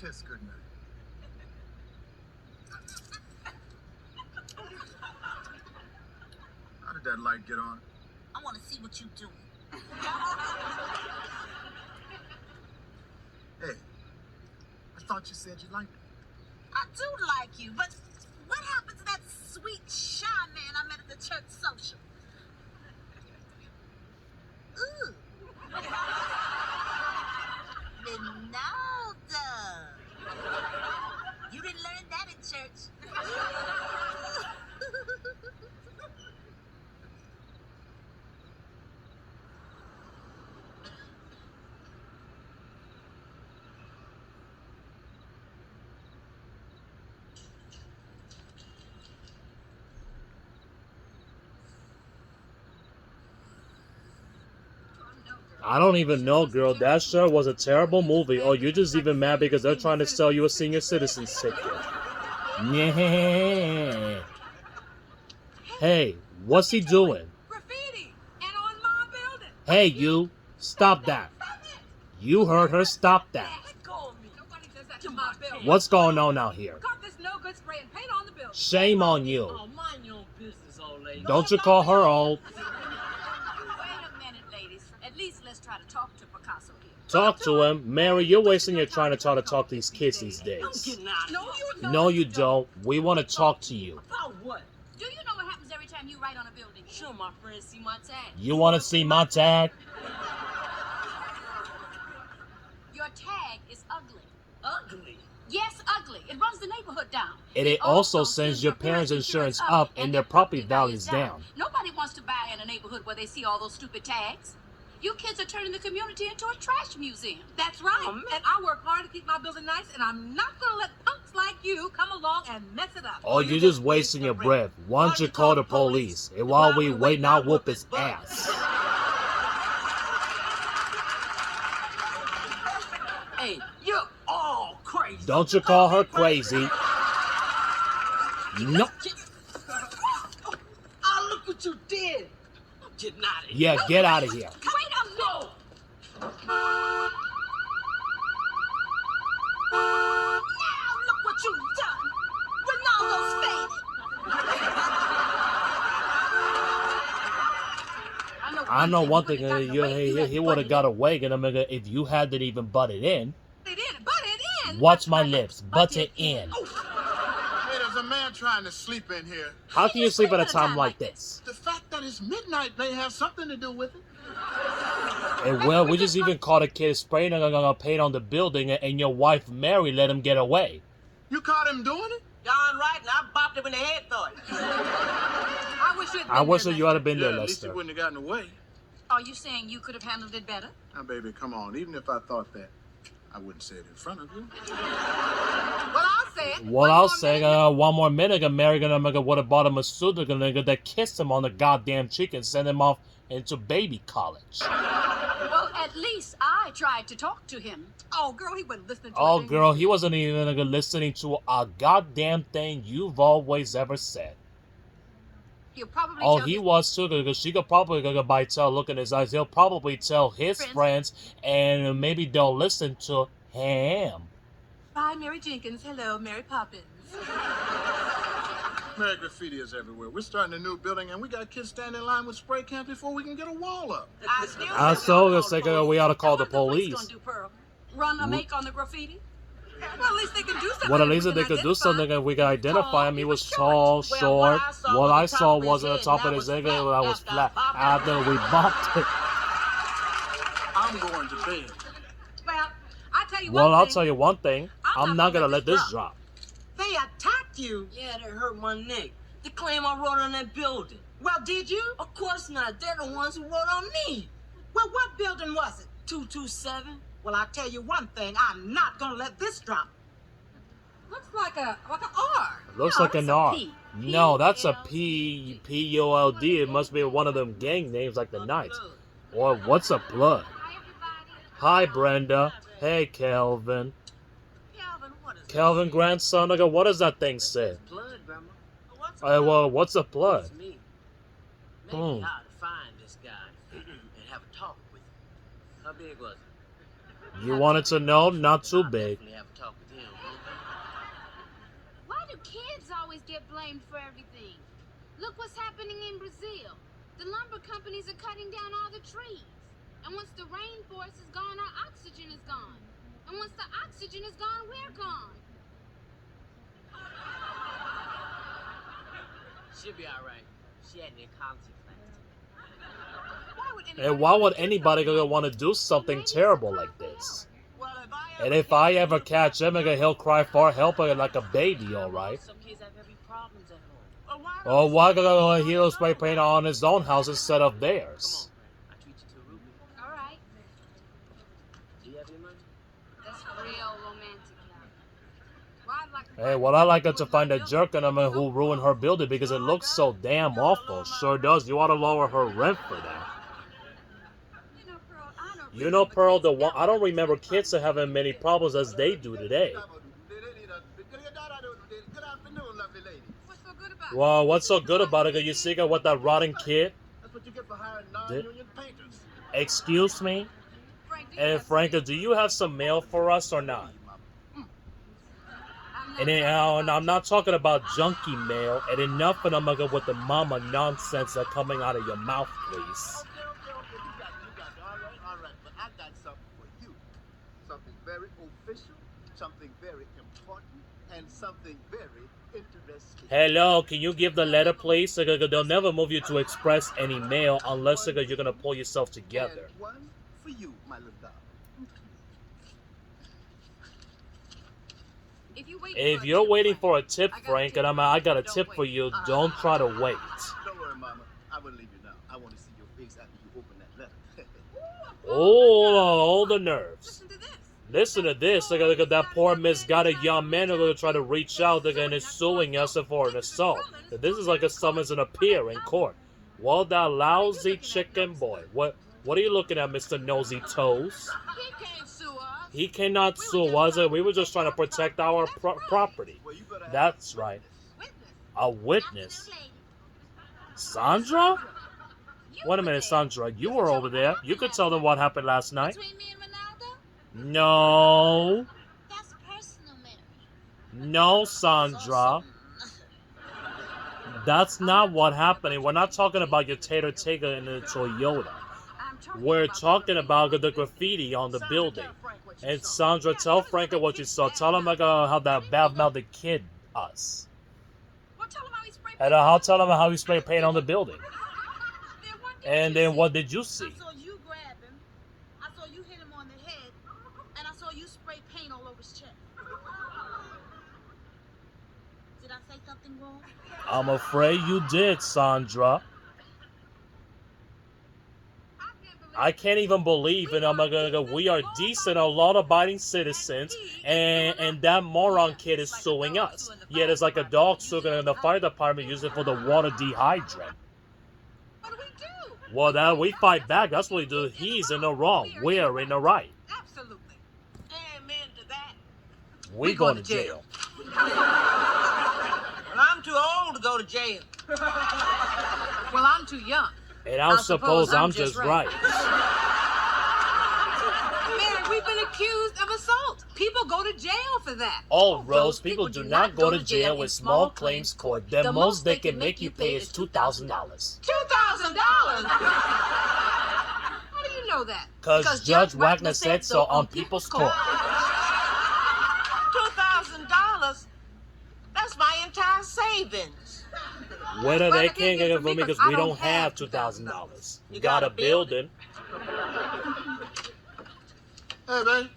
kiss goodnight. How did that light get on? I want to see what you do. Hey, I thought you said you liked me. I do like you, but what happened to that sweet, shy man I met at the church social? Ooh. Ronaldo. You didn't learn that in church. I don't even know, girl. That sure was a terrible movie. Or you're just even mad because they're trying to sell you a senior citizen's ticket. Yeah. Hey, what's he doing? Graffiti and on my building. Hey, you. Stop that. You heard her. Stop that. Let go of me. Nobody does that to my building. What's going on out here? Got this no good spray and paint on the building. Shame on you. Oh, mind your own business, old lady. Don't you call her old. Wait a minute, ladies. At least let's try to talk to Picasso here. Talk to him. Mary, you're wasting your time to try to talk to these kids these I'm days. getting out of here. No, you don't. No, you don't. We want to talk to you. About what? Do you know what happens every time you write on a building? Sure, my friends see my tag. You want to see my tag? Your tag is ugly. Ugly. Yes, ugly. It runs the neighborhood down. It also sends your parents' insurance up and their property values down. Nobody wants to buy in a neighborhood where they see all those stupid tags. You kids are turning the community into a trash museum. That's right. Oh, man. And I work hard to keep my building nice, and I'm not going to let punks like you come along and mess it up. Oh, you're just wasting your breath. Why don't you call the police? And while we wait, I'll whoop his ass. Hey, you're all crazy. Don't you call her crazy. No. Oh, look what you did. I'm getting out of here. Yeah, get out of here. Wait a minute. Now look what you've done. Ronaldo's faded. I know one thing. He would have got away. If you hadn't even butted in. Butt it in. Watch my lips. Butt it in. Hey, there's a man trying to sleep in here. How can you sleep at a time like this? The fact that it's midnight may have something to do with it. And well, we just even caught a kid spraying paint on the building, and your wife Mary let him get away. You caught him doing it? Darn right, and I bopped him in the head for it. I wish you had been there, At least he Lester. wouldn't have gotten away. Are you saying you could have handled it better? Now, baby, come on. Even if I thought that, I wouldn't say it in front of you. Well, I'll say it. Well, I'll say one more minute, Mary would have bought him a suit that kissed him on the goddamn cheek and sent him off into baby college. Well, at least I tried to talk to him. Oh, girl, he wasn't listening to Oh, it. girl, he wasn't even listening to a goddamn thing you've always ever said. He'll probably Oh, tell he his was too, because she could probably by tell, look in his eyes, he'll probably tell his friends, and maybe they'll listen to him. Hi, Mary Jenkins. Hello, Mary Poppins. Mary, graffiti is everywhere. We're starting a new building, and we got kids standing in line with spray cans before we can get a wall up. I saw this, we ought to call the What are police. gonna do, Pearl? Run a make on the graffiti? Well, at least they can do something. Well, at least if they could do something, if we could identify him. He was tall, short. What I saw wasn't the top of his head, that was flat. After we bumped it. I'm going to bed. Well, I tell you Well, one I'll thing. tell you one thing. I'm not gonna let this drop. They attacked you. Yeah, they hurt my neck. They claim I wrote on that building. Well, did you? Of course not. They're the ones who wrote on me. Well, what building was it? 227. Well, I'll tell you one thing. I'm not gonna let this drop. Looks like a R. Looks No, like an that's a R. P. No, that's a P-U-L-D. It must be one of them gang names like the Knights. Or what's a blood? Hi, Brenda. Hey, Kelvin. Calvin, what is Kelvin, grandson. What does that thing say? blood, Grandma? What's Well, what's a blood? It's me. Maybe Hmm. I ought to find this guy and have a talk with him. How big was he? You wanted to know? Not too big. Definitely have a talk with him. always get blamed for everything. Look what's happening in Brazil. The lumber companies are cutting down all the trees. And once the rainforest is gone, our oxygen is gone. And once the oxygen is gone, we're gone. She'll be alright. She had an ecology class. And why would anybody gonna want to do something terrible like this? And if I ever catch him, he'll cry for help like a baby, alright? Some kids have every problems at home. Or why gonna he spray paint on his own house instead of theirs? Come on, I treat you to a ruby. All right. Do you have any money? That's real romantic, y'all. Well, I'd like to Hey, well, I like her to find a jerk in him who ruined her building because it looks so damn awful. Sure does. You ought to lower her rent for that. You know, Pearl, the one I don't remember kids having many problems as they do today. Good afternoon, lovely lady. What's so good about it? Well, what's so good about it? You see with that rotten kid? That's what you get for hiring non-union painters. Excuse me? Frank, do you And have Franca, do you have some mail for us or not? And I'm not talking about junkie mail. And enough of them with the mama nonsense that coming out of your mouth, please. Okay. You got it. All right. But I got something for you. Something very official, something very important, and something very interesting. Hello, can you give the letter, please? They'll never move you to express any mail unless you're gonna pull yourself together. And one for you, my little dog. If you're waiting for a tip, Frank, and I got a tip for you, don't try to wait. Don't worry, Mama. I will leave you now. I want to see your face after you open that letter. Oh, all the nerves. Listen to this. Listen to this. That poor misguided young man who's gonna try to reach out and is suing us for an assault. This is like a summons and appear in court. Well, that lousy chicken boy. What are you looking at, Mr. Nosy Toes? He can't sue us. He cannot sue us. We were just trying to protect our property. Well, you better have That's right. Witness. A witness. Sandra? Wait a minute, Sandra. You were over there. You could tell them what happened last night. Between me and Ronaldo? No. That's personal, Mary. No, Sandra. That's not what happened. We're not talking about your Tater Taker in the Toyota. We're talking about the graffiti on the building. And Sandra, tell Frank what you saw. Tell him how that bad-mouthed kid us. Well, tell him how he sprayed And I'll tell him how he sprayed paint on the building. And then what did you see? I saw you grab him. I saw you hit him on the head. And I saw you spray paint all over his chest. Did I say something wrong? I'm afraid you did, Sandra. I can't even believe it. We are decent, a law-abiding citizens, and that moron kid is suing us. Yet it's like a dog suing in the fire department using it for the water dehydrant. What do we do? Well, that we fight back. That's what we do. He's in the wrong. We're in the right. Absolutely. Amen to that. We going to jail. Well, I'm too old to go to jail. Well, I'm too young. And I suppose I'm just right. Man, we've been accused of assault. People go to jail for that. Oh, Rose, people do not go to jail with small claims court. The most they can make you pay is $2,000. $2,000? How do you know that? Because Judge Wagner said so on People's Court. $2,000? That's my entire savings. Whether they can't get it from me because we don't have $2,000. You got a building. Hey, babe.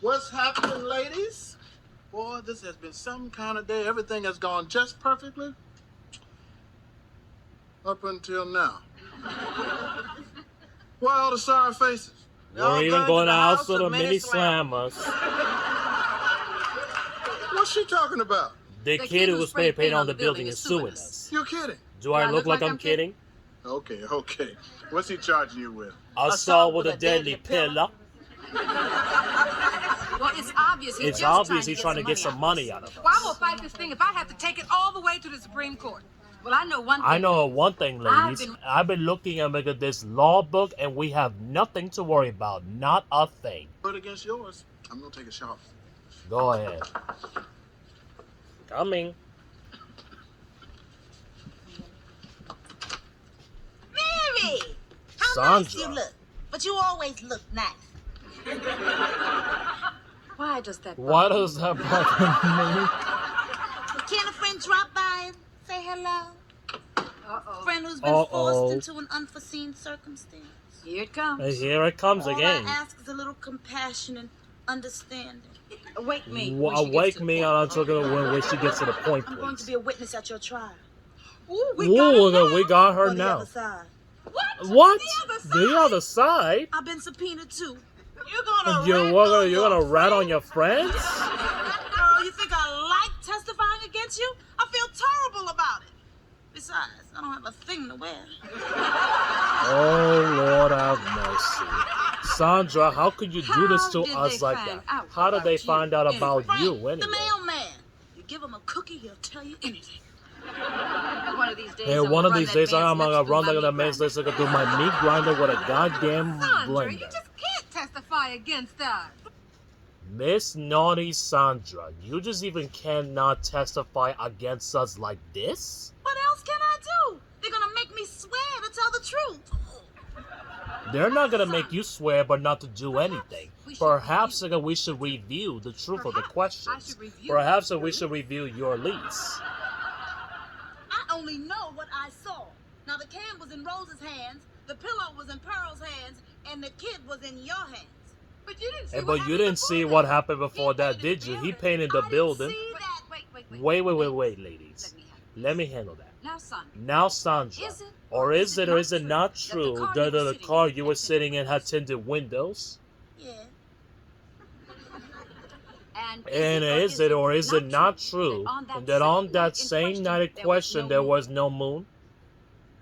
What's happening, ladies? Boy, this has been some kind of day. Everything has gone just perfectly. Up until now. Why all the sorry faces? We're even going to house of the mini slammers. What's she talking about? The kid who was spray paint on the building is suing us. You're kidding. Do I look like I'm kidding? Okay. What's he charging you with? Assault with a deadly pillar. Well, it's obvious. It's obvious he's trying to get some money out of us. Well, I'm gonna fight this thing if I have to take it all the way to the Supreme Court. Well, I know one thing. I know one thing, ladies. I've been looking at this law book, and we have nothing to worry about. Not a thing. But against yours, I'm gonna take a shot. Go ahead. Coming. nice you Sandra. look, but you always look nice. Why does that Why bother does that bother Can a friend drop by and say hello? Uh-oh. Friend who's been Uh-oh. forced into an unforeseen circumstance. Here it comes. me? Here it comes All again. I ask is a little compassion and understanding. Awake me. Awake me until when she gets to the point, I'm going to please. be a witness at your trial. Ooh, We got her Or the now. other side. What? The other side? I've been subpoenaed too. You're gonna You're gonna rat on your friends? Girl, you think I like testifying against you? I feel terrible about it. Besides, I don't have a thing to wear. Oh Lord have mercy. Sandra, how could you do this to How did us they like find that? out How did they about find you? out about Frank, you the anyway? mailman. You give him a cookie, he'll tell you anything. One of these days. Hey, one of these days I'm gonna run like the man's list through my meat grinder with a goddamn Sandra, you blender. just can't testify against us. Miss Naughty Sandra, you just even cannot testify against us like this? What else can I do? They're gonna make me swear to tell the truth. They're not gonna make you swear but not to do anything. Perhaps we should review the truth of the questions. Perhaps we should review your lease. I only know what I saw. Now the can was in Rose's hands, the pillow was in Pearl's hands, and the kid was in your hands. But you didn't see Hey, what but you happened didn't before see that. what happened before He that, painted did the you? He building. painted the I didn't building. see that. Wait, ladies. Let Let me me handle handle that. Now, Sandra. Now, Sandra, Is it or is it not true that the car you were sitting in had tinted windows? Yeah. And is it or is it not true that on that same night in question there was no moon?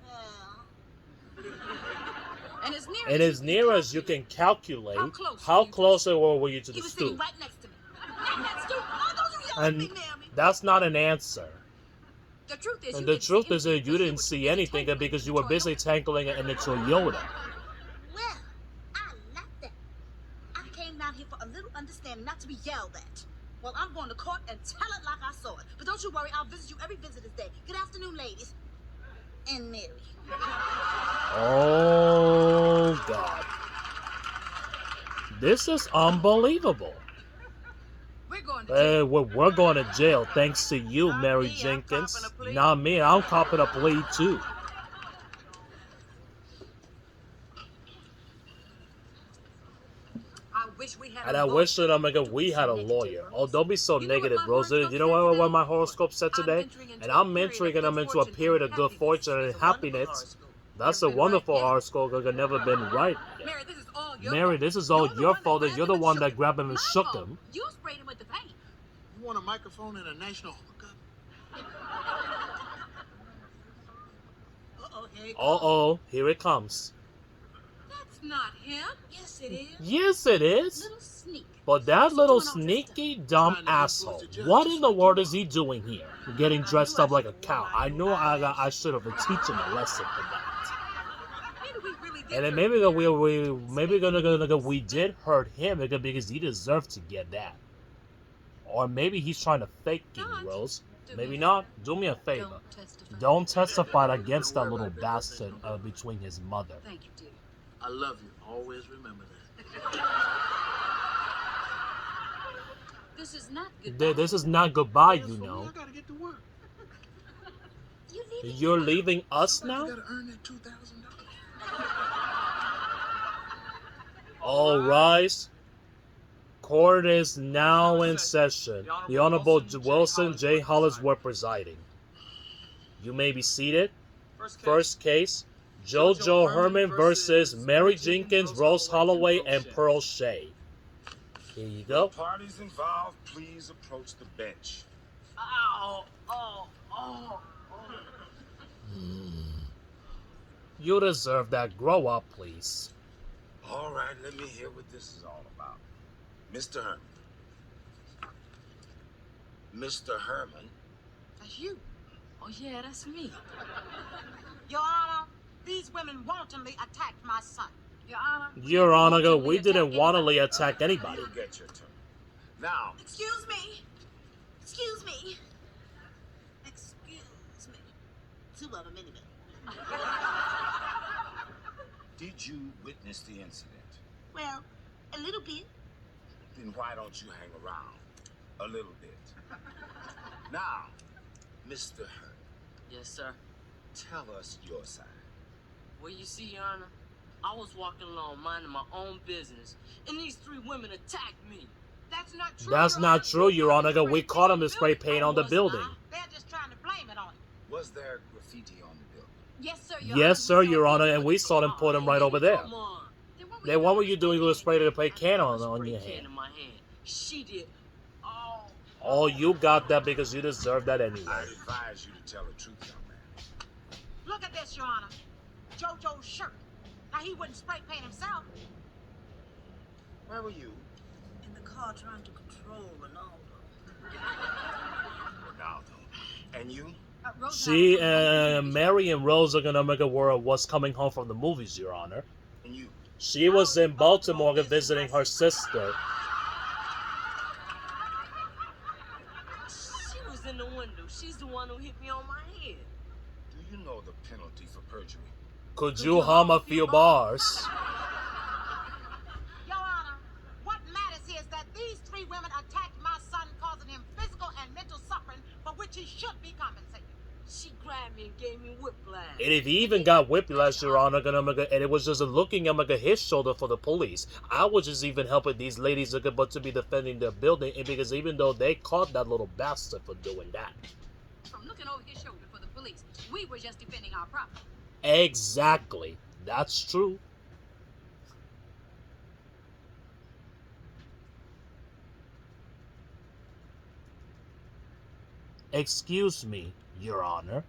Yeah. And as near as you can calculate, how close were you to He the was sitting stoop? right next to me. Right next to me. Why don't you yell at And me, Mary? that's not an answer. the truth is, And the truth is that you didn't see anything because you were busy tangling in the Toyota. Well, I like that. I came down here for a little understanding, not to be yelled at. Well, I'm going to court and tell it like I saw it. But don't you worry, I'll visit you every visitor's day. Good afternoon, ladies. And Mary. Oh, God. This is unbelievable. We're going to Hey, we're going to jail thanks to you, Not Mary me, I'm Jenkins. copping a plea. Not me, I'm copping a plea too. I wish we had And a I lawyer. wish that we had a lawyer. Oh, don't be so You know what negative, my Rosa. horoscope You know said what today? my horoscope said I'm today? entering into And a I'm period entering of them good into a fortune period and of good fortune and happiness. That's a wonderful horoscope that never been right. Mary, this is all your Mary, fault. this is all your fault, and you're the one that grabbed him and My shook fault. him. You sprayed him with the paint. You want a microphone and a national hookup? Uh-oh, here he Uh-oh, here it comes. That's not him. Yes, it is. Yes, it is. Little sneak. But that little sneaky, dumb asshole, what in the world is he doing here? Getting dressed up like a cow. I know I should have teach him a lesson for that. Maybe we really did. And then hurt him. we did hurt him because he deserved to get that. Or maybe he's trying to fake you, Rose. Maybe not. Do me a favor. Don't testify. Don't testify against that little bastard between his mother. Thank you, dear. I love you. Always remember that. This is not good. This is not goodbye, you For me, know. I gotta get to work. You're leaving us I now? gotta earn that $2,000. All rise. Court is now in session. The Honorable Wilson J. Hollisworth presiding. You may be seated. First case, JoJo Herman versus Mary Jenkins, Rose Holloway, and Pearl Shea. Here you go. Parties involved, please approach the bench. Oh, oh, oh, oh. You deserve that. Grow up, please. All right, let me hear what this is all about. Mr. Herman. Mr. Herman. That's you. Oh yeah, that's me. Your Honor, these women wantonly attacked my son. Your Honor. Your Honor, we didn't wantonly attack anybody. You'll get your turn. Now, Excuse me. Excuse me. Excuse me. Two of them, anyway. Did you witness the incident? Well, a little bit. Then why don't you hang around a little bit? Now, Mr. Hurt, Yes, sir. tell us your side. Well, you see, Your Honor, I was walking along minding my own business, and these three women attacked me. That's not true. That's Your not Honor. true, Your Honor. 'Cause we caught him with spray paint on the building. They're just trying to blame it on you. Was there graffiti on the building? Yes, sir, Your Yes, sir, Honor. Your Honor, and we saw them put him right over there. Come on. Then what were you doing with a spray to play can on Spray your can hand? in my hand. She did. Oh. Oh, you got that because you deserve that I anyway. advise you to tell the truth, young man. Look at this, Your Honor. JoJo's shirt. Now, he wouldn't spray paint himself. Where were you? In the car trying to control Ronaldo. Ronaldo. And you? She and Mary and Rose are gonna make a world was coming home from the movies, Your Honor. And you? She was in Baltimore visiting her sister. She was in the window. She's the one who hit me on my head. Do you know the penalty for perjury? Could you hum a few bars? Your Honor, what matters is that these three women attacked my son, causing him physical and mental suffering for which he should be compensated. She grabbed me and gave me whiplash. And if he even got whiplash, Your Honor, and it was just looking at his shoulder for the police. I was just even helping these ladies but to be defending their building, and because even though they caught that little bastard for doing that. From looking over his shoulder for the police, we were just defending our property. Exactly. That's true. Excuse me, Your Honor.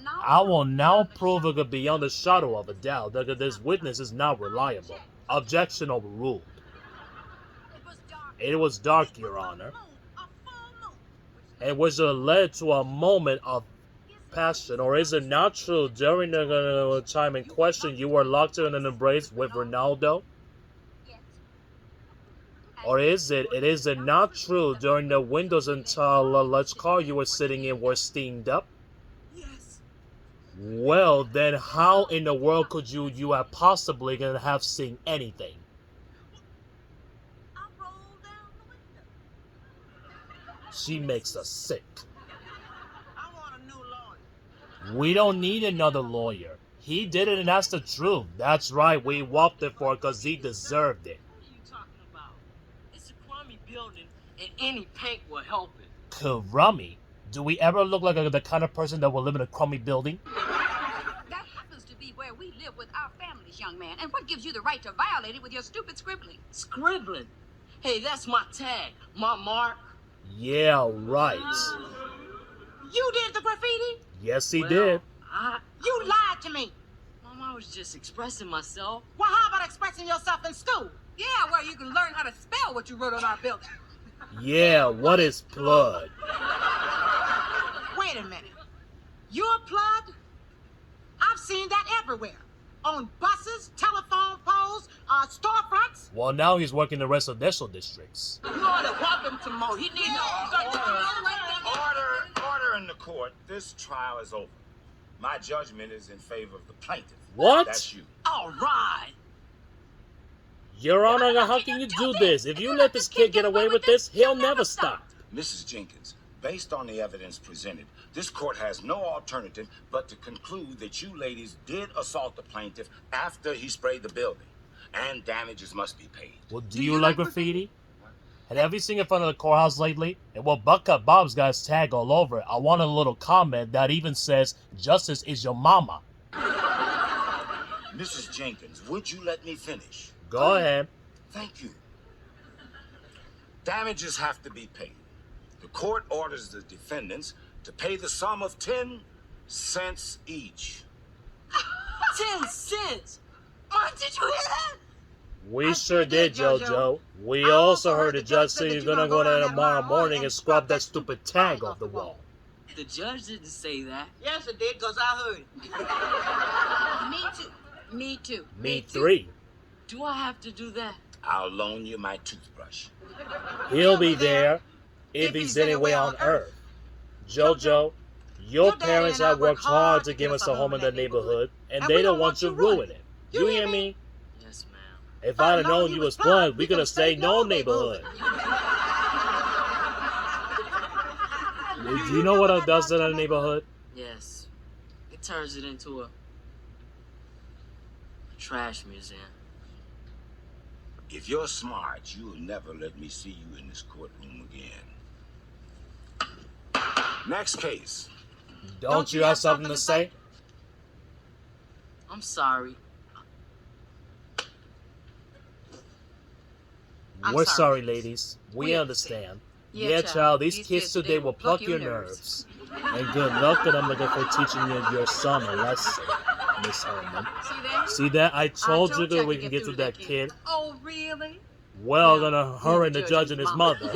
I will now prove it beyond a shadow of a doubt that this witness is not reliable. Objection overruled. It was dark, Your Honor, and which led to a moment of passion. Or is it not true during the time in question you were locked in an embrace with Ronaldo? Or is it not true during the windows until let's car you were sitting in were steamed up? Yes. Well, then how in the world could you have possibly gonna have seen anything? I rolled down the window. She makes us sick. I want a new lawyer. We don't need another lawyer. He did it and that's the truth. That's right, we whopped it for it because he deserved it. What are you talking about? It's a crummy building, and any paint will help it. Crummy? Do we ever look like the kind of person that will live in a crummy building? That happens to be where we live with our families, young man. And what gives you the right to violate it with your stupid scribbling? Scribbling. Hey, that's my tag, my mark. Yeah, right. You did the graffiti? Yes, he Well, did. You lied to me. Mom, I was just expressing myself. Well, how about expressing yourself in school? Yeah, where you can learn how to spell what you wrote on our building. Yeah, what is blood? Wait a minute. Your blood? I've seen that everywhere. On buses, telephone poles, storefronts. Well, now he's working the residential districts. You ought to whop him some more. He needs Order in the court. This trial is over. My judgment is in favor of the plaintiff. What? That's you. All right. Your Honor, how can you do this? If you let this kid get away with this, he'll never stop. Mrs. Jenkins, based on the evidence presented, this court has no alternative but to conclude that you ladies did assault the plaintiff after he sprayed the building, and damages must be paid. Well, do you like graffiti? Have you seen in front of the courthouse lately? And well, Buckcut Bob's got his tag all over it. I want a little comment that even says, "Justice is your mama." Mrs. Jenkins, would you let me finish? Go ahead. Thank you. Damages have to be paid. The court orders the defendants to pay the sum of 10 cents each. 10 cents. Mom, did you hear that? We sure did, JoJo. We also heard the judge say he's gonna go there tomorrow morning and scrub that stupid tag off the wall. The judge didn't say that. Yes, it did, because I heard it. Me too. Me too. Me three. Do I have to do that? I'll loan you my toothbrush. He'll be there if he's anywhere on Earth. JoJo, Your daddy parents and I have worked hard to give us a home in the neighborhood, neighborhood, and and they we don't want to ruin it. You hear me? Yes, ma'am. If I'd have known you was blind, we could have stayed no neighborhood. Do you know what it does in a neighborhood? Yes. It turns it into a trash museum. If you're smart, you'll never let me see you in this courtroom again. Next case. Don't you have something to say? I'm sorry. We're sorry, ladies. We understand. Yeah, child, these kids today will pluck your nerves. And good luck to them looking for teaching your son a lesson, Miss Herman. See that? I told you that we can get to that kid. Oh, really? Well, gonna her and the judge and his mother.